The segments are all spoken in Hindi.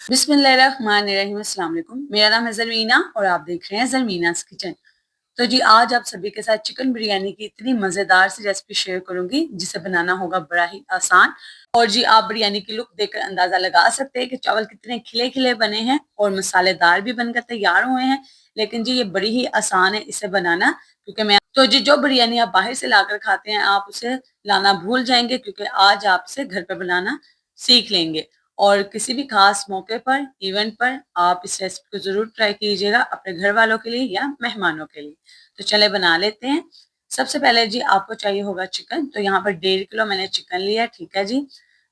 बिस्मिल्लाहिर्रहमानिर्रहीम। अस्सलाम वालेकुम। मेरा नाम है ज़रमीना और आप देख रहे हैं ज़रमीना's किचन। तो जी आज आप सभी के साथ चिकन बिरयानी की इतनी मज़ेदार सी रेसिपी शेयर करूंगी जिसे बनाना होगा बड़ा ही आसान। और जी आप बिरयानी की लुक देखकर अंदाजा लगा सकते हैं कि चावल कितने खिले खिले बने हैं और मसालेदार भी बनकर तैयार हुए हैं। लेकिन जी ये बड़ी ही आसान है इसे बनाना, क्योंकि मैं तो जी जो बिरयानी आप बाहर से लाकर खाते हैं आप उसे लाना भूल जाएंगे, क्योंकि आज आप इसे घर पे बनाना सीख लेंगे। और किसी भी खास मौके पर, इवेंट पर आप इस रेसिपी को ज़रूर ट्राई कीजिएगा अपने घर वालों के लिए या मेहमानों के लिए। तो चले बना लेते हैं। सबसे पहले जी आपको चाहिए होगा चिकन। तो यहाँ पर 1.5 किलो मैंने चिकन लिया है, ठीक है जी।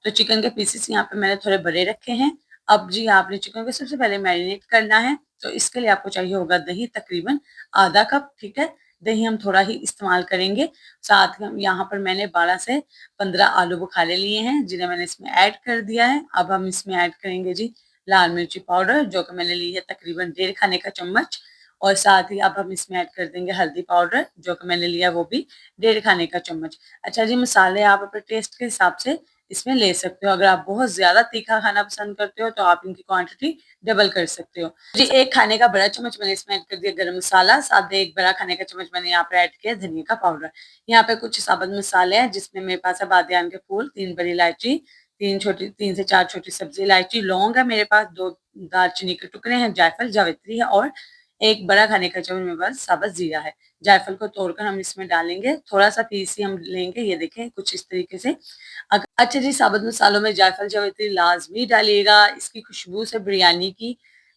तो चिकन के पीसेस यहाँ पे मैंने थोड़े बड़े रखे हैं। अब जी आपने चिकन को सबसे पहले मैरिनेट करना है। तो इसके लिए आपको चाहिए होगा दही, तकरीबन आधा कप, ठीक है। दही हम थोड़ा ही इस्तेमाल करेंगे। साथ में यहाँ पर मैंने 12 से 15 आलू बुखारे लिए हैं जिन्हें मैंने इसमें ऐड कर दिया है। अब हम इसमें ऐड करेंगे जी लाल मिर्ची पाउडर, जो कि मैंने ली है तकरीबन 1.5 खाने का चम्मच। और साथ ही अब हम इसमें ऐड कर देंगे हल्दी पाउडर, जो कि मैंने लिया वो भी 1.5 खाने का चम्मच। अच्छा जी, मसाले आप अपने टेस्ट के हिसाब से इसमें ले सकते हो। अगर आप बहुत ज्यादा तीखा खाना पसंद करते हो तो आप इनकी क्वांटिटी डबल कर सकते हो जी। 1 खाने का बड़ा चम्मच मैंने इसमें ऐड कर दिया गरम मसाला, साथ में 1 बड़ा खाने का चम्मच मैंने यहाँ पे ऐड किया धनिया का पाउडर। यहाँ पे कुछ साबुत मसाले हैं जिसमें मेरे पास है बादियान के फूल, 3 बड़ी इलायची, 3 से 4 छोटी सब्जी इलायची, लौंग है मेरे पास, 2 दालचीनी के टुकड़े हैं, जायफल जावित्री है और 1 बड़ा खाने का चम्मच मेरे पास साबुत जीरा है। जायफल को तोड़कर हम इसमें डालेंगे, थोड़ा सा पीस ही हम लेंगे, ये देखें कुछ इस तरीके से। अच्छा जी, साबुत मसालों में जायफल जावित्री लाजमी डालिएगा, इसकी खुशबू से बिरयानी की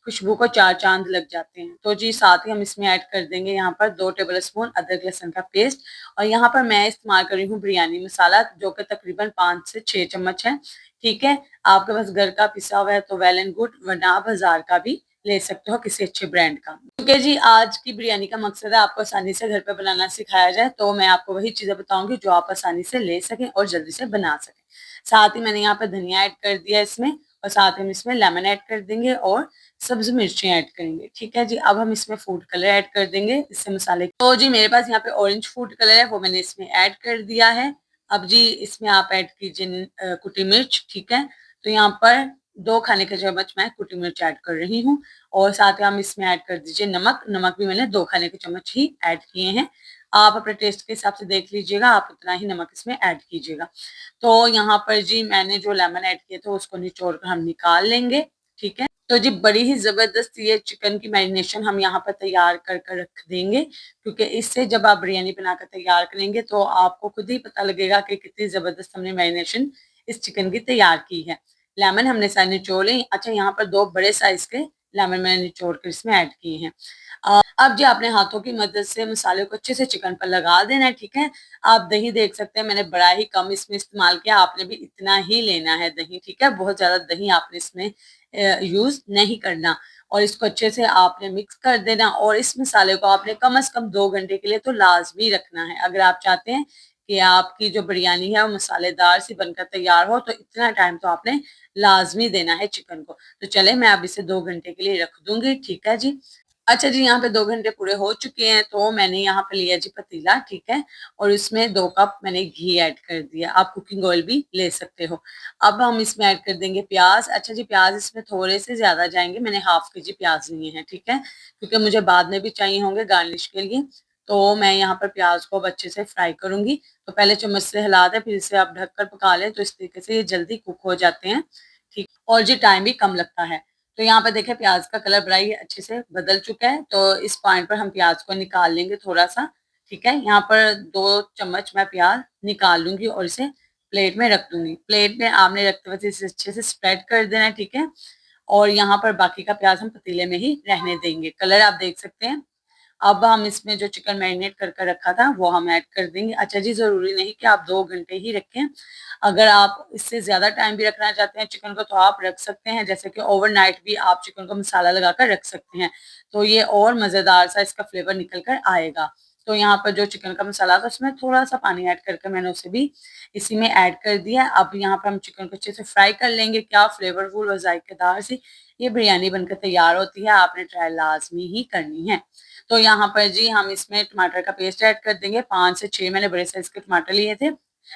खुशबू को 4 चांद लग जाते हैं। तो जी साथ ही हम इसमें ऐड कर देंगे यहाँ पर 2 टेबल स्पून अदरक लहसुन का पेस्ट। और यहाँ पर मैं इस्तेमाल कर रही हूँ बिरयानी मसाला, जो कि तकरीबन 5 से 6 चम्मच है, ठीक है। आपके पास घर का पिसा हुआ है तो वेल एंड गुड, वरना आप बाजार का भी ले सकते हो किसी अच्छे ब्रांड का। क्योंकि जी आज की बिरयानी का मकसद है आपको आसानी से घर पे बनाना सिखाया जाए, तो मैं आपको वही चीजें बताऊंगी जो आप आसानी से ले सकें और जल्दी से बना सकें। साथ ही मैंने यहाँ पे धनिया ऐड कर दिया इसमें, और साथ ही हम इसमें लेमन ऐड कर देंगे और सब्ज मिर्ची ऐड करेंगे, ठीक है जी। अब हम इसमें फूड कलर ऐड कर देंगे इससे मसाले। तो जी मेरे पास यहाँ पे ऑरेंज फूड कलर है, वो मैंने इसमें ऐड कर दिया है। अब जी इसमें आप ऐड कीजिए कुटी मिर्च, ठीक है। तो यहाँ पर 2 खाने का चम्मच मैं कुटी मिर्च ऐड कर रही हूँ। और साथ ही हम इसमें ऐड कर दीजिए नमक। नमक भी मैंने 2 खाने के चम्मच ही ऐड किए हैं। आप अपने टेस्ट के हिसाब से देख लीजिएगा, आप उतना ही नमक इसमें ऐड कीजिएगा। तो यहाँ पर जी मैंने जो लेमन ऐड किए थे उसको निचोड़ कर हम निकाल लेंगे, ठीक है। तो जी बड़ी ही जबरदस्त ये चिकन की मैरिनेशन हम यहाँ पर तैयार कर कर रख देंगे, क्योंकि इससे जब आप बिरयानी बनाकर तैयार करेंगे तो आपको खुद ही पता लगेगा कि कितनी जबरदस्त हमने मैरिनेशन इस चिकन की तैयार की है। लेमन हमने सारे निचोड़ लिए। अच्छा, यहाँ पर 2 बड़े साइज के लेमन मैंने निचोड़ कर इसमें ऐड किए हैं। अब जी अपने हाथों की मदद से मसाले को अच्छे से चिकन पर लगा देना है, ठीक है। आप दही देख सकते हैं, मैंने बड़ा ही कम इसमें इस्तेमाल किया, आपने भी इतना ही लेना है दही, ठीक है। बहुत ज्यादा दही आपने इसमें यूज नहीं करना। और इसको अच्छे से आपने मिक्स कर देना, और इस मसाले को आपने कम से कम 2 घंटे के लिए तो लाजमी रखना है। अगर आप चाहते हैं कि आपकी जो बिरयानी है वो मसालेदार सी बनकर तैयार हो, तो इतना टाइम तो आपने लाजमी देना है चिकन को। तो चले मैं अब इसे 2 घंटे के लिए रख दूंगी, ठीक है जी। अच्छा जी, यहाँ पे 2 घंटे पूरे हो चुके हैं, तो मैंने यहाँ पे लिया जी पतीला, ठीक है। और इसमें 2 कप मैंने घी ऐड कर दिया, आप कुकिंग ऑयल भी ले सकते हो। अब हम इसमें ऐड कर देंगे प्याज। अच्छा जी, प्याज इसमें थोड़े से ज्यादा जाएंगे, मैंने हाफ के जी प्याज लिए हैं, ठीक है, क्योंकि मुझे बाद में भी चाहिए होंगे गार्निश के लिए। तो मैं यहाँ पर प्याज को अब अच्छे से फ्राई करूंगी। तो पहले चम्मच से हिला दें, फिर इसे आप ढककर पका लें, तो इस तरीके से ये जल्दी कुक हो जाते हैं, ठीक। और जी टाइम भी कम लगता है। तो यहाँ पर देखें प्याज का कलर बड़ा ही अच्छे से बदल चुका है, तो इस पॉइंट पर हम प्याज को निकाल लेंगे थोड़ा सा, ठीक है। यहाँ पर 2 चम्मच मैं प्याज निकाल लूंगी और इसे प्लेट में रख दूंगी। प्लेट में आपने रखते वक्त इसे अच्छे से स्प्रेड कर देना है, ठीक है। और यहाँ पर बाकी का प्याज हम पतीले में ही रहने देंगे। कलर आप देख सकते हैं। अब हम इसमें जो चिकन मैरिनेट कर रखा था वो हम ऐड कर देंगे। अच्छा जी, जरूरी नहीं कि आप 2 घंटे ही रखें, अगर आप इससे ज्यादा टाइम भी रखना चाहते हैं चिकन को तो आप रख सकते हैं, जैसे कि ओवरनाइट भी आप चिकन को मसाला लगाकर रख सकते हैं, तो ये और मजेदार सा इसका फ्लेवर निकल कर आएगा। तो यहाँ पर जो चिकन का मसाला था उसमें थोड़ा सा पानी ऐड करके मैंने उसे भी इसी में ऐड कर दिया। अब यहाँ पर हम चिकन को अच्छे से फ्राई कर लेंगे, क्या फ्लेवरफुल और जायकेदार सी ये बिरयानी बनकर तैयार होती है। आपने ट्राई लाजमी ही करनी है। तो यहाँ पर जी हम इसमें टमाटर का पेस्ट ऐड कर देंगे, 5 से 6 मैंने बड़े साइज के टमाटर लिए थे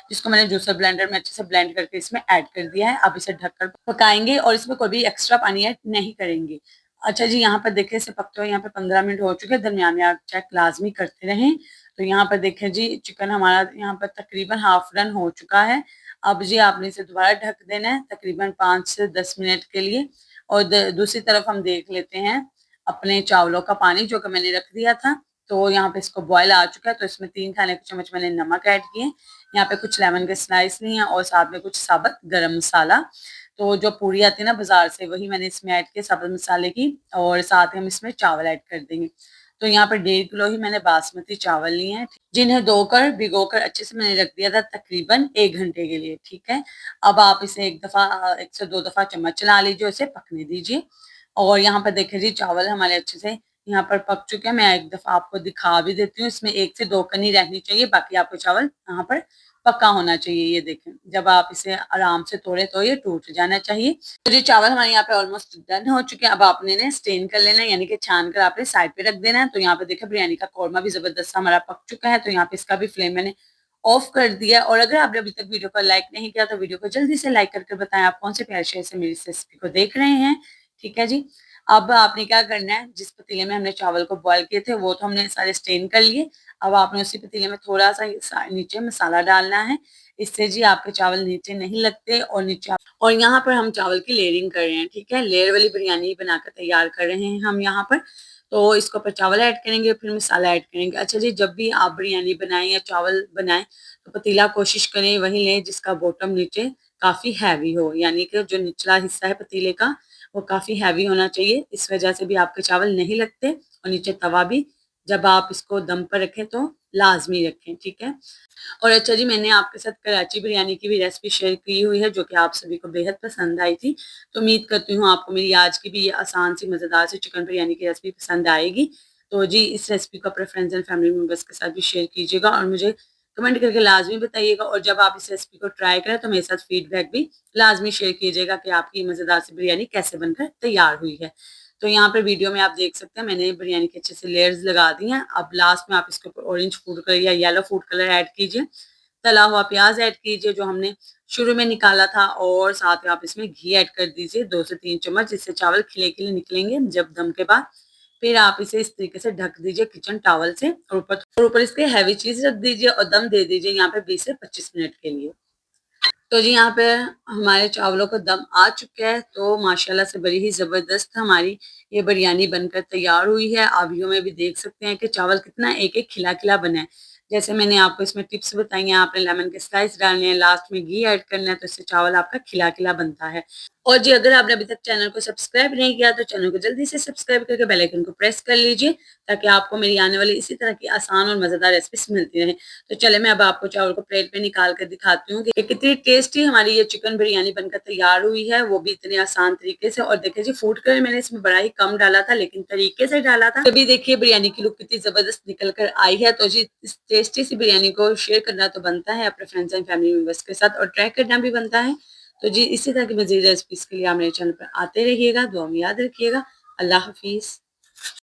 जिसको मैंने जूसर ब्लेंडर में अच्छे से ब्लेंड करके इसमें ऐड कर दिया है। अब इसे ढककर पकाएंगे और इसमें कोई भी एक्स्ट्रा पानी ऐड नहीं करेंगे। अच्छा जी, यहाँ पर देखिए इसे पकते हुए यहाँ पे 15 मिनट हो चुके हैं। दरमियान में आप चेक लाजमी करते रहें। तो यहाँ पर देखें जी, चिकन हमारा यहाँ पर तकरीबन हाफ डन हो चुका है। अब जी आपने इसे दोबारा ढक देना है तकरीबन 5 से 10 मिनट के लिए। और दूसरी तरफ हम देख लेते हैं अपने चावलों का पानी जो कि मैंने रख दिया था। तो यहाँ पे इसको बॉयल आ चुका है, तो इसमें 3 खाने के चम्मच मैंने नमक ऐड किए। यहाँ पे कुछ लेमन के स्लाइस लिए हैं और साथ में कुछ साबुत गरम मसाला। तो जो पूरी आती है ना बाजार से, वही मैंने इसमें ऐड किया साबुत मसाले की। और साथ ही हम इसमें चावल ऐड कर देंगे। तो यहाँ पर 1.5 किलो ही मैंने बासमती चावल लिए हैं, जिन्हें धोकर भिगोकर अच्छे से मैंने रख दिया था तकरीबन 1 घंटे के लिए। ठीक है, अब आप इसे एक से दो दफा चम्मच चला लीजिए, इसे पकने दीजिए। और यहाँ पर देखें जी, चावल हमारे अच्छे से यहाँ पर पक चुके हैं। मैं एक दफा आपको दिखा भी देती हूँ, इसमें 1 से 2 कनी रहनी चाहिए, बाकी आपको चावल यहाँ पर पक्का होना चाहिए। ये देखें, जब आप इसे आराम से तोड़े तो ये टूट जाना चाहिए। तो ये चावल हमारे यहाँ पे ऑलमोस्ट डन हो चुके हैं। अब आपने इन्हें स्टेन कर लेना है, यानी कि छान कर आपने साइड पे रख देना है। तो यहाँ पे देखिए बिरयानी का कौरमा भी जबरदस्त हमारा पक चुका है। तो यहाँ पे इसका भी फ्लेम मैंने ऑफ कर दिया। और अगर आपने अभी तक वीडियो को लाइक नहीं किया तो वीडियो को जल्दी से लाइक करके बताएं आप कौन से प्यार शेयर से मेरी इस रेसिपी को देख रहे हैं। ठीक है जी, अब आपने क्या करना है, जिस पतीले में हमने चावल को बॉयल किए थे वो तो हमने सारे स्टेन कर लिए। अब आपने उसी पतीले में थोड़ा सा नीचे मसाला डालना है। इससे जी आपके चावल नीचे नहीं लगते। और यहाँ पर हम चावल की लेयरिंग कर रहे हैं। ठीक है, लेयर वाली बिरयानी बनाकर तैयार कर रहे हैं हम यहाँ पर। तो इसके ऊपर चावल ऐड करेंगे, फिर मसाला ऐड करेंगे। अच्छा जी, जब भी आप बिरयानी बनाएं या चावल बनाएं तो पतीला कोशिश करें वही लें जिसका बॉटम नीचे काफी हैवी हो, यानी कि जो निचला हिस्सा है पतीले का वो काफी हैवी होना चाहिए। इस वजह से भी आपके चावल नहीं लगते। और नीचे तवा भी जब आप इसको दम पर रखें तो लाजमी रखें। ठीक है, और अच्छा जी, मैंने आपके साथ कराची बिरयानी की भी रेसिपी शेयर की हुई है जो कि आप सभी को बेहद पसंद आई थी। तो उम्मीद करती हूँ आपको मेरी आज की भी ये आसान सी मज़ेदार सी चिकन बिरयानी की रेसिपी पसंद आएगी। तो जी इस रेसिपी को अपने फ्रेंड्स एंड फैमिली मेम्बर्स के साथ भी शेयर कीजिएगा और मुझे कमेंट करके लाजमी बताइएगा। और जब आप इस रेसिपी को ट्राई करें तो मेरे साथ फीडबैक भी लाजमी शेयर कीजिएगा कि आपकी मज़ेदार सी बिरयानी कैसे बनकर तैयार हुई है। तो यहाँ पर वीडियो में आप देख सकते हैं मैंने बिरयानी के अच्छे से लेयर्स लगा दी हैं। अब लास्ट में आप इसके ऊपर ऑरेंज फूड कलर या येलो फूड कलर ऐड कीजिए। तला हुआ प्याज ऐड कीजिए जो हमने शुरू में निकाला था। और साथ में आप इसमें घी ऐड कर दीजिए 2 से 3 चम्मच, जिससे चावल खिले खिले निकलेंगे जब दम के बाद। फिर आप इसे इस तरीके से ढक दीजिए किचन टॉवल से और ऊपर इसके हैवी चीज रख दीजिए और दम दे दीजिए यहाँ पे 20 से 25 मिनट के लिए। तो जी यहाँ पे हमारे चावलों का दम आ चुका है। तो माशाल्लाह से बड़ी ही ज़बरदस्त हमारी ये बिरयानी बनकर तैयार हुई है। आप वीडियो में भी देख सकते हैं कि चावल कितना एक एक खिला खिला बना है। जैसे मैंने आपको इसमें टिप्स बताई हैं, आपने लेमन के स्लाइस डालने हैं, लास्ट में घी ऐड करना है, तो इससे चावल आपका खिला खिला बनता है। और जी अगर आपने अभी तक चैनल को सब्सक्राइब नहीं किया तो चैनल को जल्दी से सब्सक्राइब करके बेल आइकन को प्रेस कर लीजिए, ताकि आपको मेरी आने वाली इसी तरह की आसान और मज़ेदार रेसिपीज मिलती रहे। तो चले मैं अब आपको चावल को प्लेट में निकाल कर दिखाती हूँ कि कितनी टेस्टी हमारी ये चिकन बिरयानी बनकर तैयार हुई है, वो भी इतने आसान तरीके से। और देखिए जी, फूड कलर मैंने इसमें बड़ा ही कम डाला था लेकिन तरीके से डाला था, तभी देखिए बिरयानी की लुक कितनी जबरदस्त निकल कर आई है। तो जी इस टेस्टी सी बिरयानी को शेयर करना तो बनता है अपने फ्रेंड्स एंड फैमिली मेंबर्स के साथ, और ट्राई करना भी बनता है। तो जी इसी तरह की मज़ीद रेसिपीज के लिए आप मेरे चैनल पर आते रहिएगा। दुआ में याद रखिएगा। अल्लाह हाफिज़।